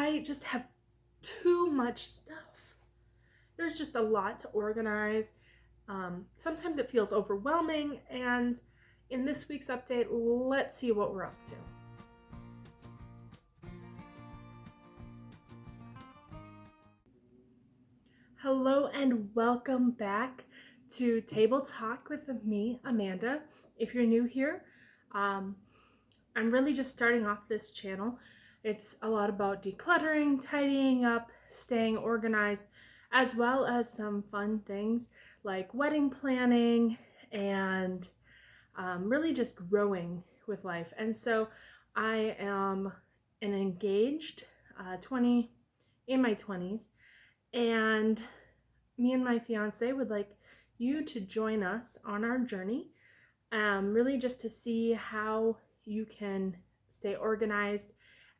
I just have too much stuff. There's just a lot to organize. Sometimes it feels overwhelming, and in this week's update, let's see what we're up to. Hello and welcome back to Table Talk with me, Amanda. If you're new here, I'm really just starting off this channel. It's a lot about decluttering, tidying up, staying organized, as well as some fun things like wedding planning and really just growing with life. And so I am an engaged in my 20s, and me and my fiance would like you to join us on our journey, really just to see how you can stay organized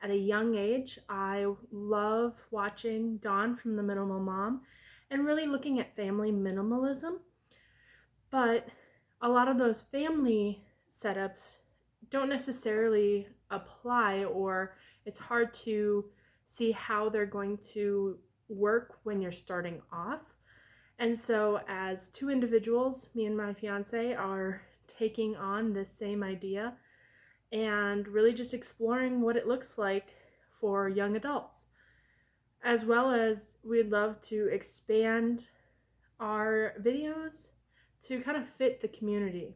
at a young age. I love watching Dawn from The Minimal Mom and really looking at family minimalism, but a lot of those family setups don't necessarily apply, or it's hard to see how they're going to work when you're starting off. And so as two individuals, me and my fiance are taking on this same idea and really just exploring what it looks like for young adults, as well as we'd love to expand our videos to kind of fit the community.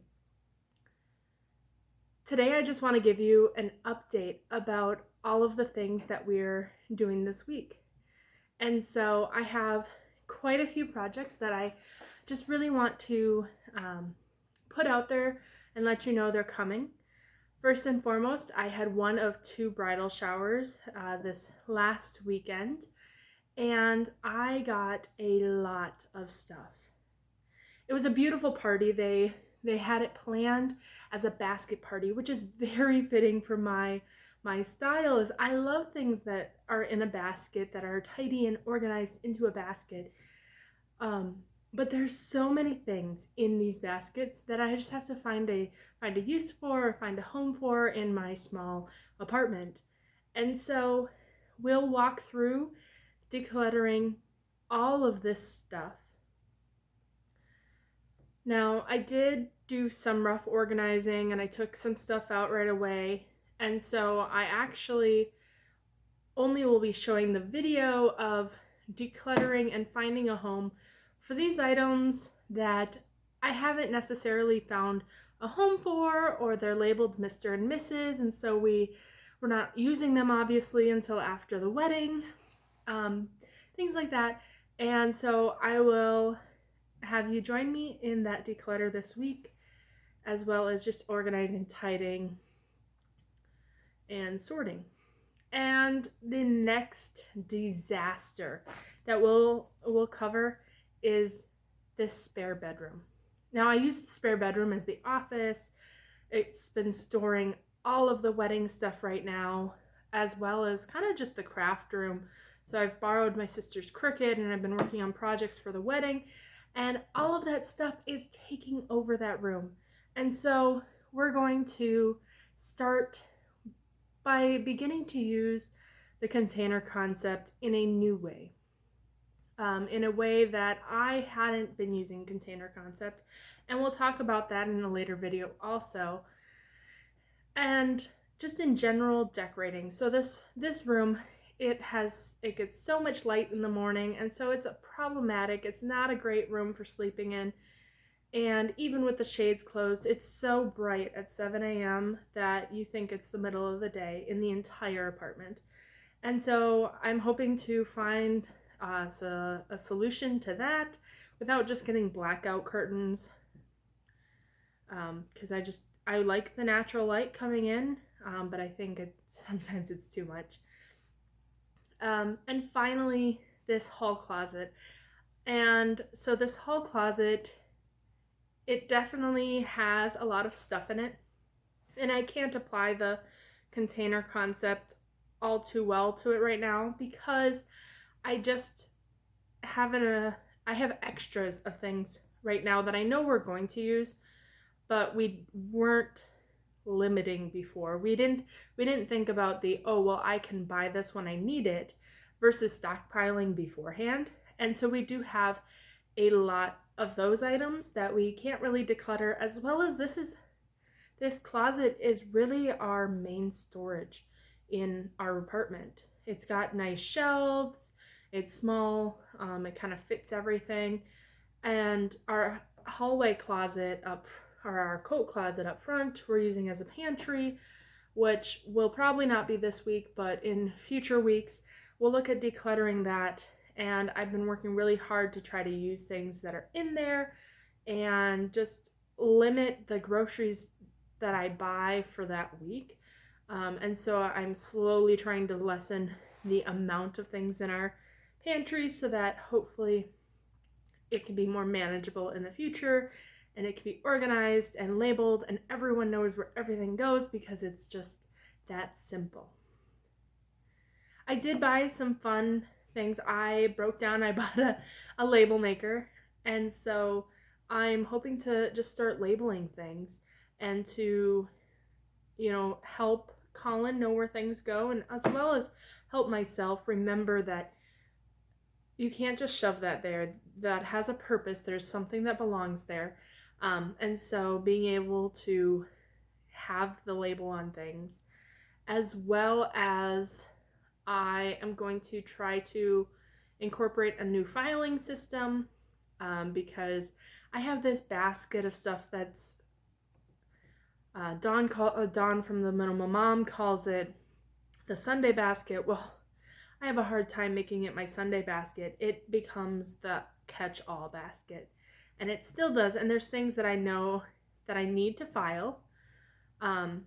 Today I just want to give you an update about all of the things that we're doing this week. And so I have quite a few projects that I just really want to put out there and let you know they're coming. First and foremost, I had one of two bridal showers this last weekend, and I got a lot of stuff. It was a beautiful party. They had it planned as a basket party, which is very fitting for my style. Is I love things that are in a basket, that are tidy and organized into a basket. But there's so many things in these baskets that I just have to find a use for, or find a home for in my small apartment. And so we'll walk through decluttering all of this stuff. Now, I did do some rough organizing and I took some stuff out right away. And so I actually only will be showing the video of decluttering and finding a home for these items that I haven't necessarily found a home for, or they're labeled Mr. and Mrs. And so we're not using them obviously until after the wedding, things like that. And so I will have you join me in that declutter this week, as well as just organizing, tidying, and sorting. And the next disaster that we'll cover is this spare bedroom. Now, I use the spare bedroom as the office. It's been storing all of the wedding stuff right now, as well as kind of just the craft room. So I've borrowed my sister's Cricut and I've been working on projects for the wedding, and all of that stuff is taking over that room. And so we're going to start by beginning to use the container concept in a new way. In a way that I hadn't been using container concept, and we'll talk about that in a later video also. And just in general decorating. So this room, it gets so much light in the morning, and so it's problematic. It's not a great room for sleeping in. And even with the shades closed, it's so bright at 7 a.m. that you think it's the middle of the day in the entire apartment. And so I'm hoping to find a solution to that without just getting blackout curtains, because I like the natural light coming in, but I think sometimes it's too much. And finally, this hall closet. And so this hall closet, it definitely has a lot of stuff in it, and I can't apply the container concept all too well to it right now, because I just I have extras of things right now that I know we're going to use, but we weren't limiting before. We didn't think about the, oh, well, I can buy this when I need it versus stockpiling beforehand. And so we do have a lot of those items that we can't really declutter, as well as this closet is really our main storage in our apartment. It's got nice shelves, it's small, it kind of fits everything. And our hallway closet or our coat closet up front, we're using as a pantry, which will probably not be this week, but in future weeks, we'll look at decluttering that. And I've been working really hard to try to use things that are in there and just limit the groceries that I buy for that week. And so I'm slowly trying to lessen the amount of things in our pantry so that hopefully it can be more manageable in the future and it can be organized and labeled and everyone knows where everything goes because it's just that simple. I did buy some fun things. I bought a label maker, and so I'm hoping to just start labeling things and to, help Colin know where things go, and as well as help myself remember that you can't just shove that there. That has a purpose. There's something that belongs there. And so being able to have the label on things, as well as I am going to try to incorporate a new filing system, because I have this basket of stuff that's Dawn from the Minimal Mom calls it the Sunday basket. Well, I have a hard time making it my Sunday basket. It becomes the catch-all basket, and it still does. And there's things that I know that I need to file, and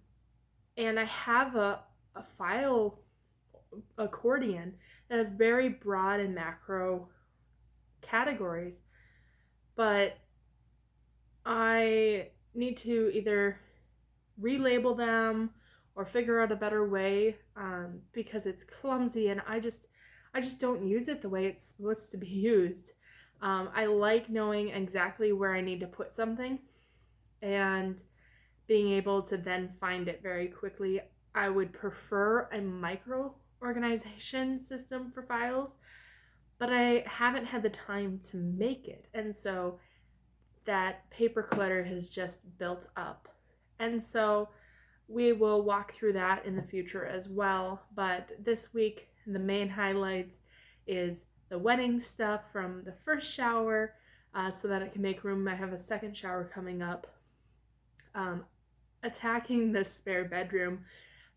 I have a file accordion that has very broad and macro categories, but I need to either relabel them or figure out a better way, because it's clumsy and I just don't use it the way it's supposed to be used. I like knowing exactly where I need to put something and being able to then find it very quickly. I would prefer a micro organization system for files, but I haven't had the time to make it, and so that paper clutter has just built up. And so we will walk through that in the future as well. But this week, the main highlights is the wedding stuff from the first shower, so that it can make room. I have a second shower coming up. Attacking the spare bedroom,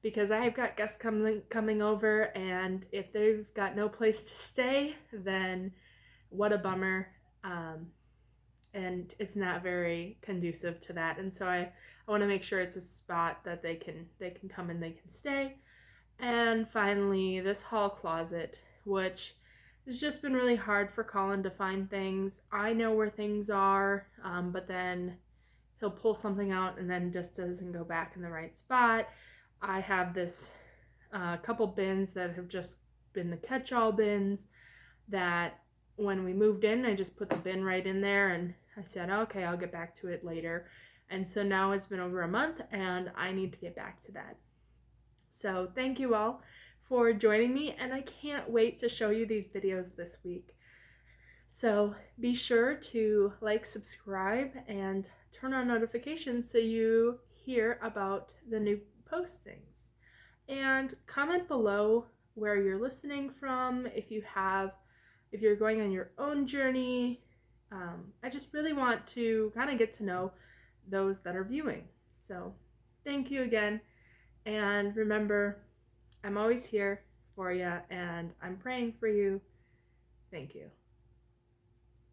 because I have got guests coming over, and if they've got no place to stay, then what a bummer. And it's not very conducive to that. And so I want to make sure it's a spot that they can come and they can stay. And finally, this hall closet, which has just been really hard for Colin to find things. I know where things are, but then he'll pull something out and then just doesn't go back in the right spot. I have this couple bins that have just been the catch-all bins that when we moved in, I just put the bin right in there and I said, okay, I'll get back to it later. And so now it's been over a month and I need to get back to that. So thank you all for joining me, and I can't wait to show you these videos this week. So be sure to like, subscribe, and turn on notifications so you hear about the new postings. And comment below where you're listening from, if you're going on your own journey. I just really want to kind of get to know those that are viewing. So thank you again. And remember, I'm always here for you, and I'm praying for you. Thank you.